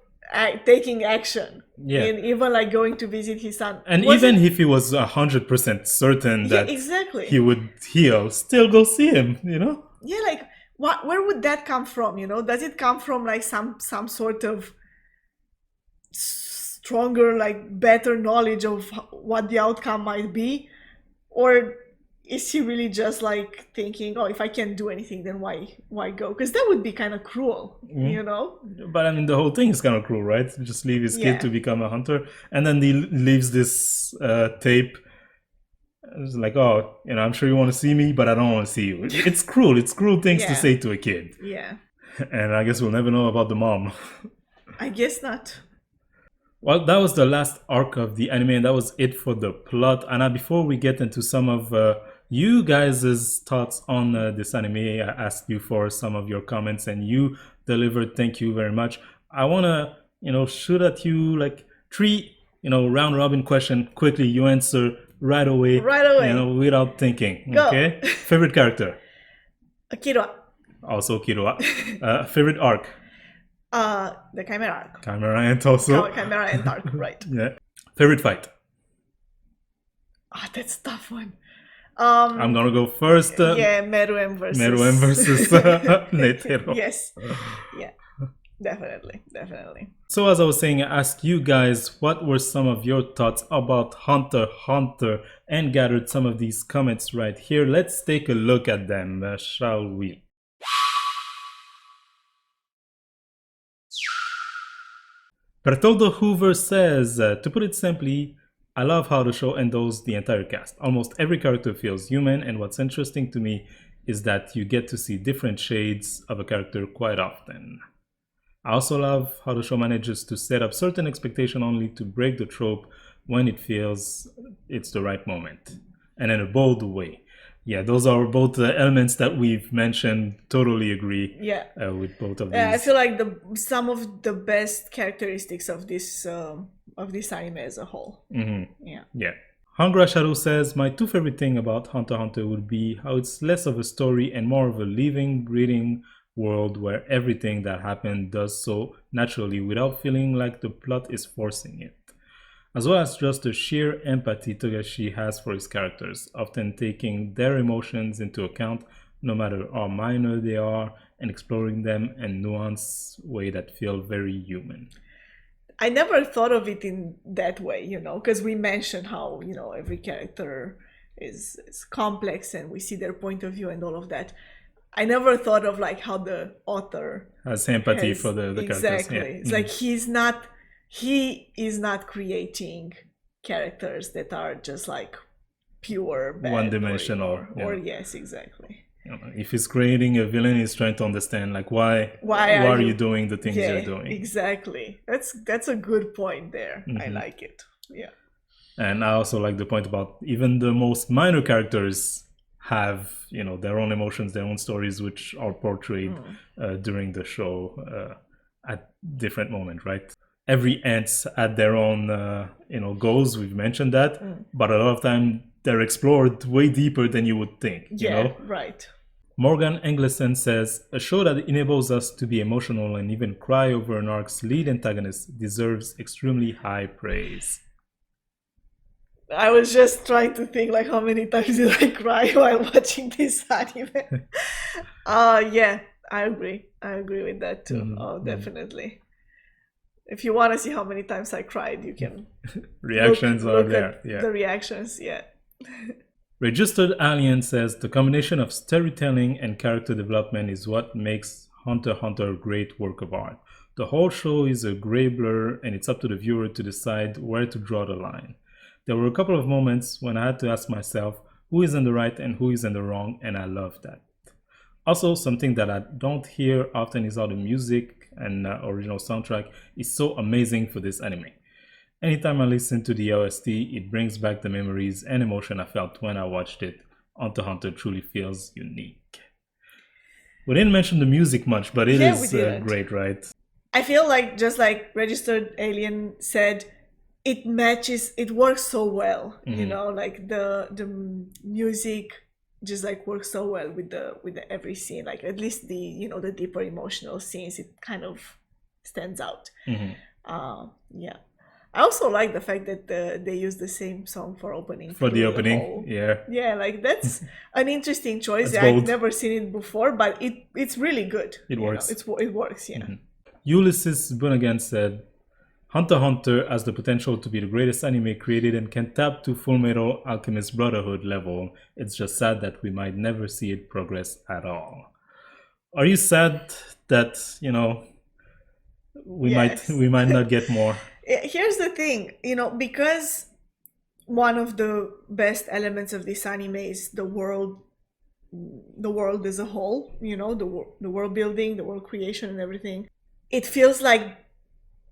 taking action, and even like going to visit his son. And even if he was 100% certain that exactly, he would heal, still go see him, you know? Yeah, like, where would that come from, you know? Does it come from like some sort of stronger, like, better knowledge of what the outcome might be? Or is he really just like thinking, oh, if I can't do anything, then why go? Because that would be kind of cruel, you know? But I mean, the whole thing is kind of cruel, right? Just leave his kid to become a hunter, and then he leaves this tape. It's like, oh, you know, I'm sure you want to see me, but I don't want to see you. It's cruel. It's cruel things to say to a kid. Yeah. And I guess we'll never know about the mom. I guess not. Well, that was the last arc of the anime, and that was it for the plot. Anna, before we get into some of you guys' thoughts on this anime, I asked you for some of your comments, and you delivered. Thank you very much. I want to, you know, shoot at you like 3, you know, round robin question. Quickly, you answer right away. You know, without thinking. Go. Okay. Favorite character? Killua. Also Killua. Favorite arc? The Chimera arc. Chimera Ant also. Chimera Ant arc, right. Yeah. Favorite fight? That's a tough one. I'm gonna go first. Meruem versus Netero. Yes. Yeah. Definitely. So as I was saying, I asked you guys what were some of your thoughts about Hunter x Hunter, and gathered some of these comments right here. Let's take a look at them, shall we? Bertoldo Hoover says, to put it simply, I love how the show endows the entire cast. Almost every character feels human, and what's interesting to me is that you get to see different shades of a character quite often. I also love how the show manages to set up certain expectation only to break the trope when it feels it's the right moment, and in a bold way. Yeah, those are both the elements that we've mentioned. Totally agree. Yeah. With both of these. I feel like some of the best characteristics of this anime as a whole. Yeah. Hangra Shadow says, my 2 favorite thing about Hunter x Hunter would be how it's less of a story and more of a living, breathing world where everything that happened does so naturally without feeling like the plot is forcing it. As well as just the sheer empathy Togashi has for his characters, often taking their emotions into account no matter how minor they are, and exploring them in nuanced way that feel very human. I never thought of it in that way, you know, because we mentioned how, you know, every character is complex and we see their point of view and all of that. I never thought of like how the author has empathy for the characters. Exactly. Yeah. It's like he is not creating characters that are just like pure bad one-dimensional. or yes, exactly. If he's creating a villain, he's trying to understand like why are you doing the things you're doing. Exactly. That's a good point there. I like it. Yeah. And I also like the point about even the most minor characters have their own emotions, their own stories, which are portrayed during the show at different moments, right? Every ants had their own goals. We've mentioned that, but a lot of time they're explored way deeper than you would think. Right. Morgan Englison says, a show that enables us to be emotional and even cry over an arc's lead antagonist deserves extremely high praise. I was just trying to think like how many times did I cry while watching this anime. Yeah, I agree with that too. Definitely. If you want to see how many times I cried, you can reactions look are there. The reactions. Registered Alien says the combination of storytelling and character development is what makes Hunter x Hunter a great work of art. The whole show is a gray blur, and it's up to the viewer to decide where to draw the line. There were a couple of moments when I had to ask myself who is in the right and who is in the wrong, and I love that. Also, something that I don't hear often is how the music and original soundtrack is so amazing for this anime. Anytime I listen to the OST, it brings back the memories and emotion I felt when I watched it. Hunter x Hunter truly feels unique. We didn't mention the music much, but it is great, right? I feel like, just like Registered Alien said, it works so well. Like the music just like works so well with the every scene. Like at least the the deeper emotional scenes, it kind of stands out. Yeah. I also like the fact that they use the same song for opening. For the opening, yeah, like that's an interesting choice. I've never seen it before, but it's really good. It works. It works, yeah. Ulysses Bunnigan said, Hunter x Hunter has the potential to be the greatest anime created and can tap to Full Metal Alchemist Brotherhood level. It's just sad that we might never see it progress at all. Are you sad that, we might not get more? Here's the thing, because one of the best elements of this anime is the world as a whole, the world building, the world creation and everything. It feels like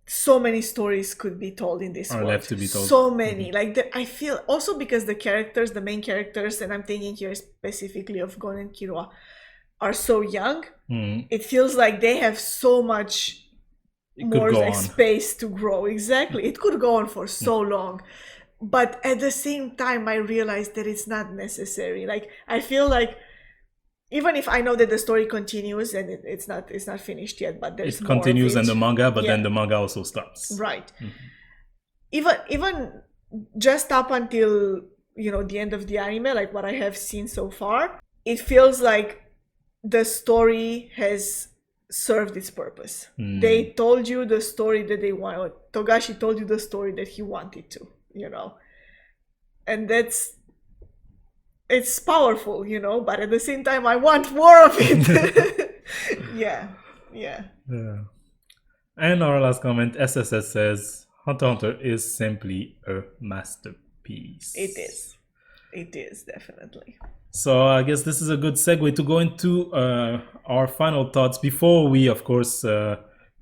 so many stories could be told in this world. Left to be told. So many. Like I feel also because the main characters, and I'm thinking here specifically of Gon and Killua, are so young. It feels like they have so much more like space to grow. Exactly. It could go on for so long. But at the same time, I realized that it's not necessary. Like I feel like even if I know that the story continues and it's not finished yet, but there's it continues more of in the manga, but then the manga also stops. Right. Even just up until the end of the anime, like what I have seen so far, it feels like the story has served its purpose. They told you the story that they wanted. Togashi told you the story that he wanted to, and it's powerful, but at the same time I want more of it. yeah And our last comment, SSS says Hunter x Hunter is simply a masterpiece. It is definitely. So I guess this is a good segue to go into our final thoughts before we, of course,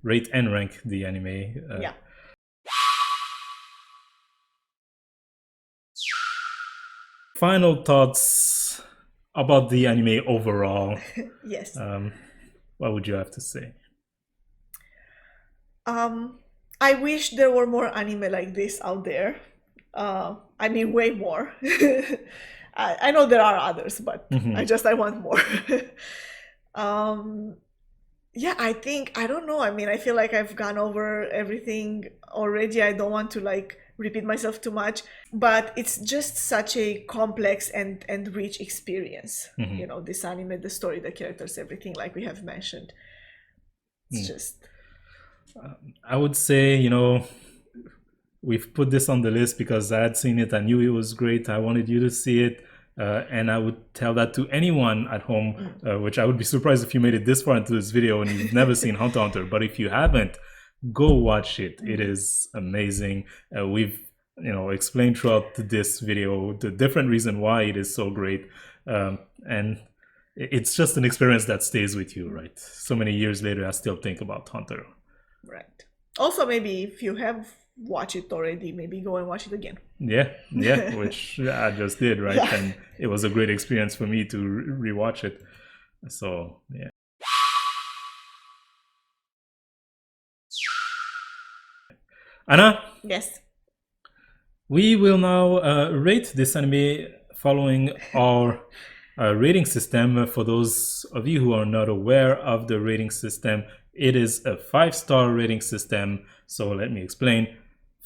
rate and rank the anime. Final thoughts about the anime overall. Yes. What would you have to say? I wish there were more anime like this out there. I mean, way more. I know there are others, but I want more. I don't know. I mean, I feel like I've gone over everything already. I don't want to repeat myself too much, but it's just such a complex and rich experience. This anime, the story, the characters, everything, like we have mentioned. It's just... I would say, we've put this on the list because I had seen it. I knew it was great. I wanted you to see it. And I would tell that to anyone at home, which I would be surprised if you made it this far into this video and you've never seen Hunter x Hunter. But if you haven't, go watch it. It is amazing. We've explain throughout this video the different reason why it is so great, and it's just an experience that stays with you, right? So many years later, I still think about Hunter. Right. Also, maybe if you have watched it already, maybe go and watch it again. Yeah, which I just did, right? Yeah. And it was a great experience for me to rewatch it. So, yeah. Anna? Yes. We will now rate this anime following our rating system. For those of you who are not aware of the rating system, it is a 5-star rating system. So let me explain.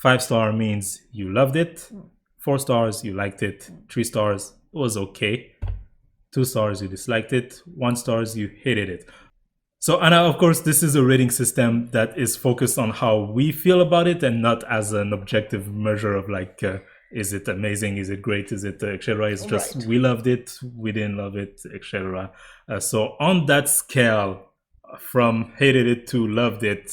5-star means you loved it. 4 stars, you liked it. 3 stars, it was okay. 2 stars, you disliked it. 1 stars, you hated it. So Anna, of course, this is a rating system that is focused on how we feel about it and not as an objective measure of like, is it amazing, is it great, is it etc. It's just Right. we loved it, we didn't love it, etc. So on that scale, from hated it to loved it,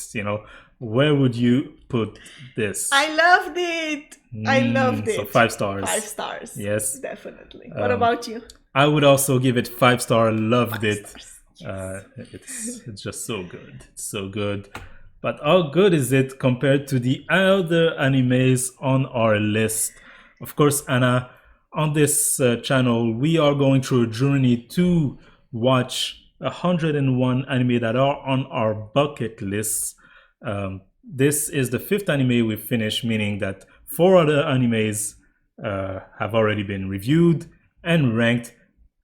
where would you put this? I loved it. I loved it. So 5 stars. 5 stars. Yes. Definitely. What about you? I would also give it 5-star. Loved 5 it. stars. Yes. It's just so good. It's so good. But how good is it compared to the other animes on our list? Of course, Anna, on this channel, we are going through a journey to watch 101 anime that are on our bucket lists. This is the 5th anime we've finished, meaning that 4 other animes have already been reviewed and ranked.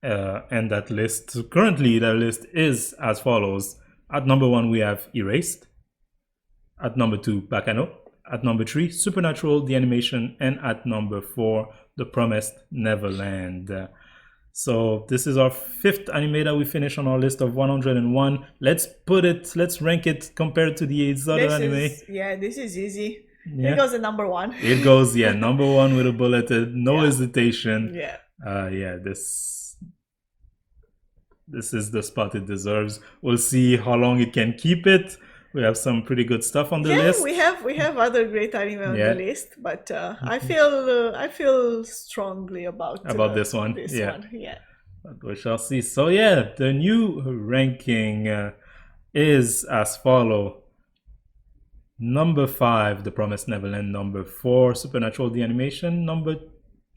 And that list, currently that list is as follows. At number 1 we have Erased. At number 2 Bakano. At number 3 Supernatural the Animation, and at number 4 The Promised Neverland. So this is our 5th anime that we finished on our list of 101. Let's rank it compared to the other anime. This is easy. Yeah. It goes at number 1. It goes, number 1 with a bullet, no hesitation. Yeah. This is the spot it deserves. We'll see how long it can keep it. We have some pretty good stuff on the list. we have other great anime on the list, but I feel strongly about this one. Yeah. But we shall see. So the new ranking is as follow. Number 5, The Promised Neverland. Number 4, Supernatural the Animation. Number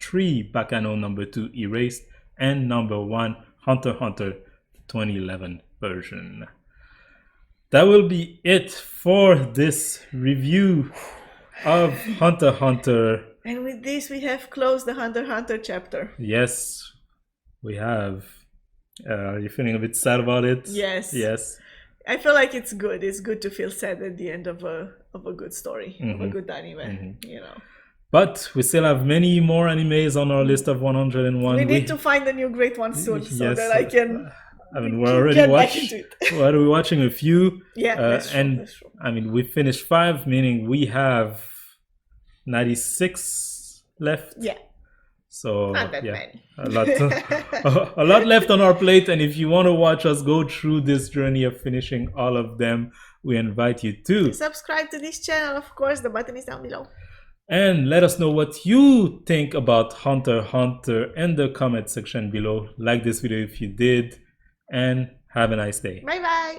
3, Bakano. Number 2, Erased. And number 1, Hunter x Hunter 2011 version. That will be it for this review of Hunter x Hunter. And with this, we have closed the Hunter x Hunter chapter. Yes, we have. Are you feeling a bit sad about it? Yes. Yes. I feel like it's good. It's good to feel sad at the end of a good story, of a good anime, But we still have many more animes on our list of 101. We need to find a new great one soon, so that I can. I mean, we're already watching a few. That's true, that's true. I mean, we finished 5, meaning we have 96 left. Yeah. So not that many. a lot left on our plate. And if you want to watch us go through this journey of finishing all of them, we invite you to subscribe to this channel. Of course, the button is down below. And let us know what you think about Hunter x Hunter in the comment section below. Like this video if you did, and have a nice day. Bye bye.